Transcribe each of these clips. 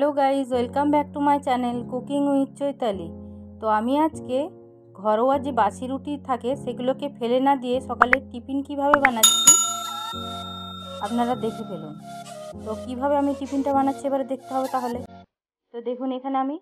Hello guys, welcome back to my channel cooking with Chaitali. তো আমি আজকে ঘরোয়া যে বাসি রুটি থাকে সেগুলোকে ফেলে না দিয়ে সকালে টিফিন কিভাবে বানাচ্ছি আপনারা দেখে ফেলুন। তো কিভাবে আমি টিফিনটা বানাচ্ছি এবারে দেখতে হবে তাহলে। তো দেখুন, এখানে আমি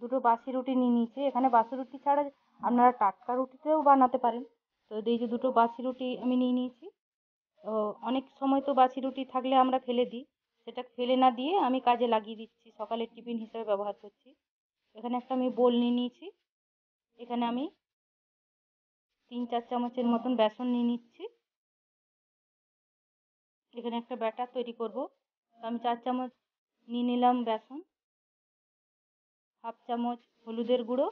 দুটো বাসি রুটি নিয়ে নিয়েছি। এখানে বাসি রুটি ছাড়া আপনারা টাটকা রুটিতেও বানাতে পারেন। তো এই যে দুটো বাসি রুটি আমি নিয়ে নিয়েছি। তো অনেক সময় তো বাসি রুটি থাকলে আমরা ফেলে দিই, সেটা ফেলে না দিয়ে আমি কাজে লাগিয়ে দিচ্ছি, সকালের টিফিন হিসেবে ব্যবহার করছি। এখানে একটা আমি বোল নিয়ে নিয়েছি। এখানে আমি 3-4 চামচের মতন বেসন নিয়ে নিচ্ছি। এখানে একটা ব্যাটার তৈরি করব। তো আমি 4 চামচ নিয়ে নিলাম বেসন, হাফ চামচ হলুদের গুঁড়ো,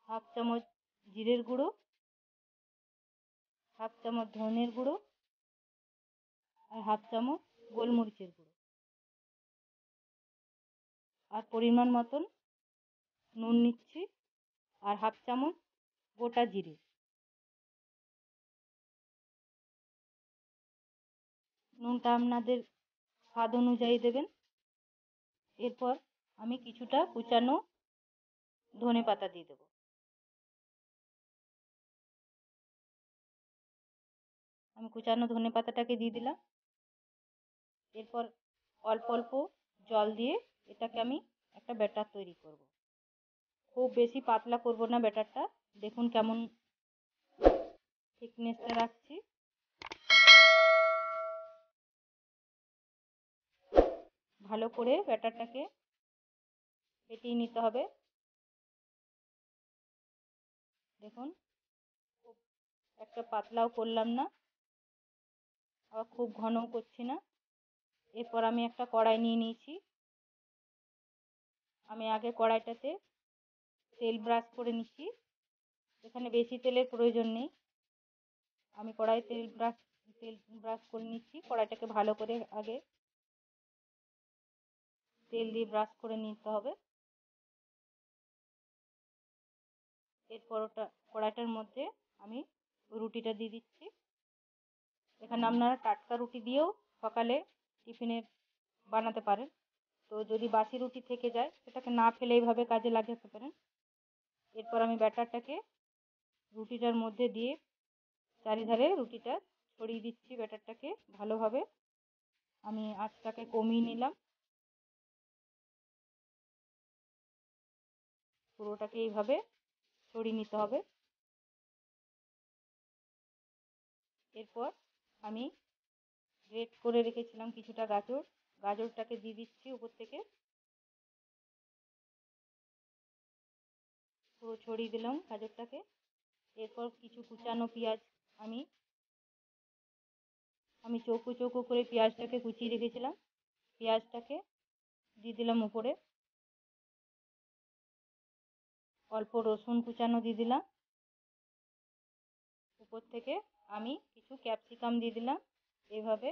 হাফ চামচ জিরের গুঁড়ো, হাফ চামচ ধনের গুঁড়ো আর হাফ চামচ গোলমরিচের গুঁড়ো, আর পরিমাণ মতন নুন নিচ্ছি, আর হাফ চামচ গোটা জিরে। নুনটা আপনাদের স্বাদ অনুযায়ী দেবেন। এরপর আমি কিছুটা কুচানো ধনেপাতা দিয়ে দেবো। আমি কুচানো ধনেপাতাটাকে দিয়ে দিলাম। এরপর অল্প অল্প জল দিয়ে এটাকে আমি একটা ব্যাটার তৈরি করব। খুব বেশি পাতলা করব না ব্যাটারটা। দেখুন কেমন থিকনেসটা রাখছি। ভালো করে ব্যাটারটাকে ফেটিয়ে নিতে হবে। দেখুন, খুব একটা পাতলাও করলাম না, আবার খুব ঘনও করছি না। এরপর আমি একটা কড়াই নিয়ে নিয়েছি। আমি আগে কড়াইটাতে তেল ব্রাশ করে নিচ্ছি। এখানে বেশি তেলের প্রয়োজন নেই। আমি কড়াইয়ে তেল ব্রাশ করে নিচ্ছি। কড়াইটাকে ভালো করে আগে তেল দিয়ে ব্রাশ করে নিতে হবে। এরপর কড়াইটার মধ্যে আমি রুটিটা দিয়ে দিচ্ছি। এখানে আপনারা টাটকা রুটি দিয়েও সকালে টিফিনে বানাতে পারেন। তো যদি বাসি রুটি থেকে যায় সেটাকে না ফেলে এইভাবে কাজে লাগাতে পারেন। এরপর আমি ব্যাটারটাকে রুটিটার মধ্যে দিয়ে চারিধারে রুটিটা ছড়িয়ে দিচ্ছি। ব্যাটারটাকে ভালোভাবে আমি আঁচটাকে কমিয়ে নিলাম। পুরোটাকে এইভাবে ছড়িয়ে নিতে হবে। এরপর আমি গ্রেট করে রেখেছিলাম কিছুটা গাজরটাকে দিয়ে দিচ্ছি উপর থেকে। পুরো ছড়িয়ে দিলাম গাজরটাকে। এরপর কিছু কুচানো পেঁয়াজ আমি চৌকো চৌকো করে পেঁয়াজটাকে কুচিয়ে রেখেছিলাম, পেঁয়াজটাকে দিয়ে দিলাম উপরে। অল্প রসুন কুচানো দিয়ে দিলাম উপর থেকে। আমি কিছু ক্যাপসিকাম দিয়ে দিলাম। এইভাবে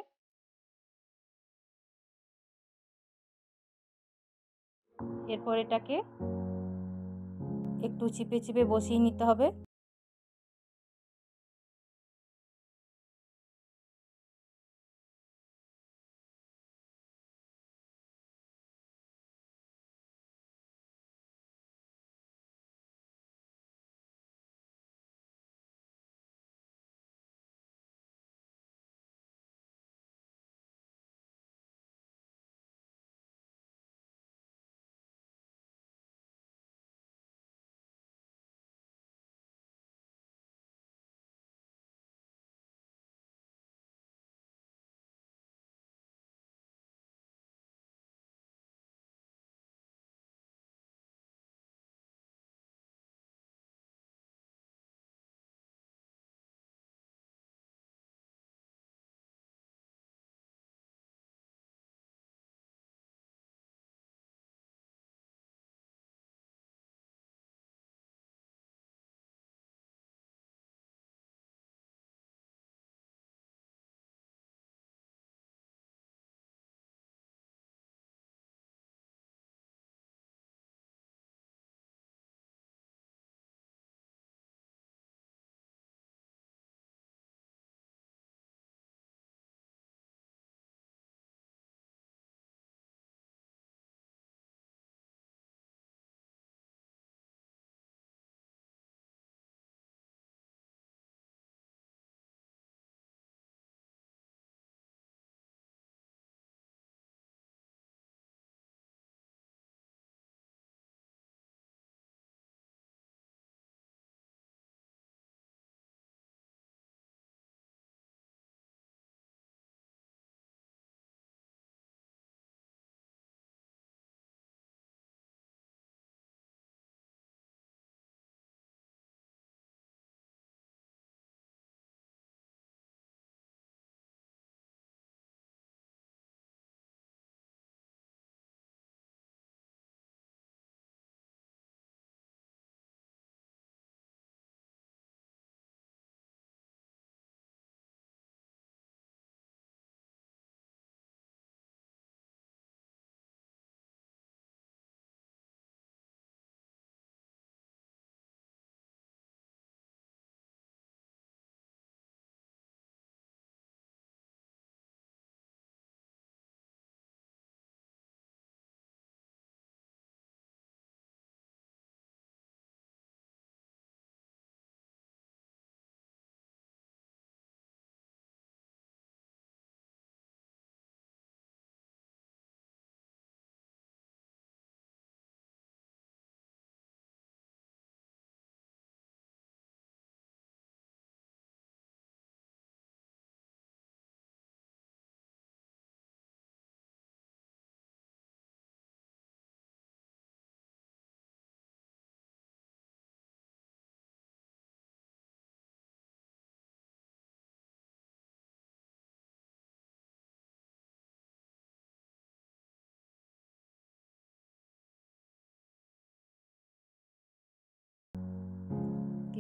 এরপর এটাকে একটু চিপে চিপে বসিয়ে নিতে হবে।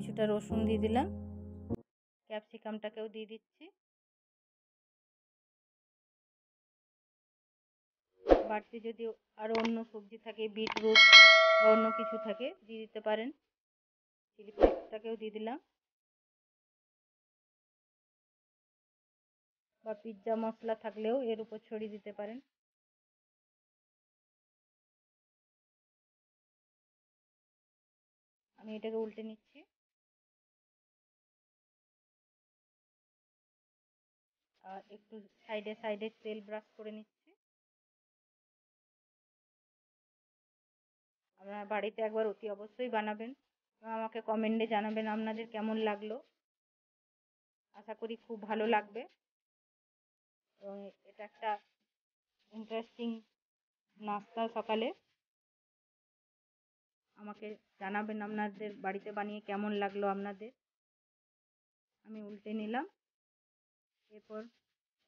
কিছুটা রসুন দিয়ে দিলাম, ক্যাপসিকামটাকেও দিয়ে দিচ্ছি। বাড়তি যদি আরও অন্য সবজি থাকে, বিটরুট বা অন্য কিছু থাকে দিয়ে দিতে পারেন। চিলি ফ্লেক্সটাকেও দিয়ে দিলাম, বা পিৎজা মশলা থাকলেও এর উপর ছড়িয়ে দিতে পারেন। আমি এটাকে উল্টে নিচ্ছি, আর একটু সাইডে সাইডে তেল ব্রাশ করে নিচ্ছি। আপনারা বাড়িতে একবার অতি অবশ্যই বানাবেন, আমাকে কমেন্টে জানাবেন আপনাদের কেমন লাগলো। আশা করি খুব ভালো লাগবে, এবং এটা একটা ইন্টারেস্টিং নাস্তা সকালে। আমাকে জানাবেন আপনাদের বাড়িতে বানিয়ে কেমন লাগলো আপনাদের। আমি উল্টে নিলাম, এরপর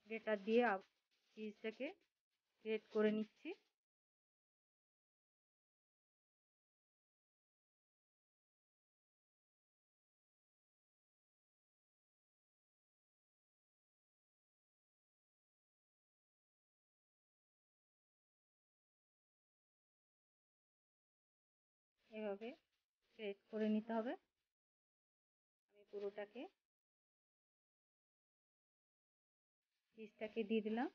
গ্রেটার দিয়ে চিজটাকে গ্রেট করে নিচ্ছি। এভাবে গ্রেট করে নিতে হবে। আমি পুরোটাকে চিজটাকে দিয়ে দিলাম,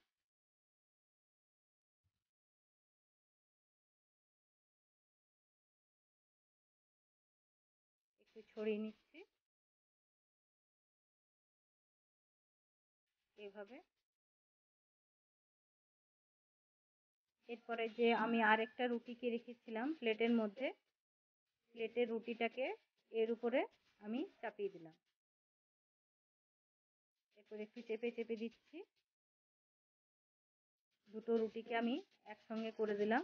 একটু ছড়িয়ে নিচ্ছি এভাবে। এরপরে যে আমি আরেকটা রুটিকে রেখেছিলাম প্লেটের মধ্যে, প্লেটের রুটিটাকে এর উপরে আমি চাপিয়ে দিলাম। এরপর একটু চেপে চেপে দিচ্ছি। দুটো রুটিকে আমি একসঙ্গে করে দিলাম।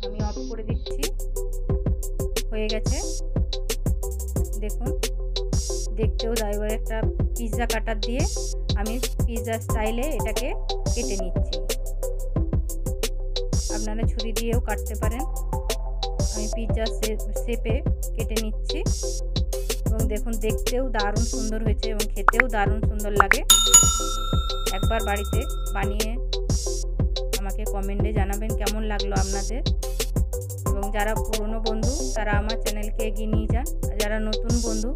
আমি অফ করে দিচ্ছি, হয়ে গেছে। দেখুন, দেখতেও দারুণ। একটা পিৎজা কাটার দিয়ে আমি পিৎজা স্টাইলে এটাকে কেটে নিচ্ছি। আপনারা ছুরি দিয়েও কাটতে পারেন। আমি পিৎজা শেপে কেটে নিচ্ছি, এবং দেখুন দেখতেও দারুণ সুন্দর হয়েছে এবং খেতেও দারুণ সুন্দর লাগে। একবার বাড়িতে বানিয়ে আমাকে কমেন্টে জানাবেন কেমন লাগলো আপনাদের। এবং যারা পুরনো বন্ধু তারা আমার চ্যানেলকে এগিয়ে নিয়ে যান, আর যারা নতুন বন্ধু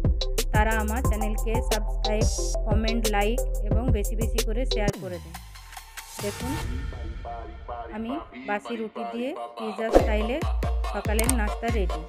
তারা আমার চ্যানেলকে সাবস্ক্রাইব, কমেন্ট, লাইক এবং বেশি বেশি করে শেয়ার করে দিন। দেখুন, আমি বাসি রুটি দিয়ে পিৎজা স্টাইলে সকালের নাস্তা রেডি।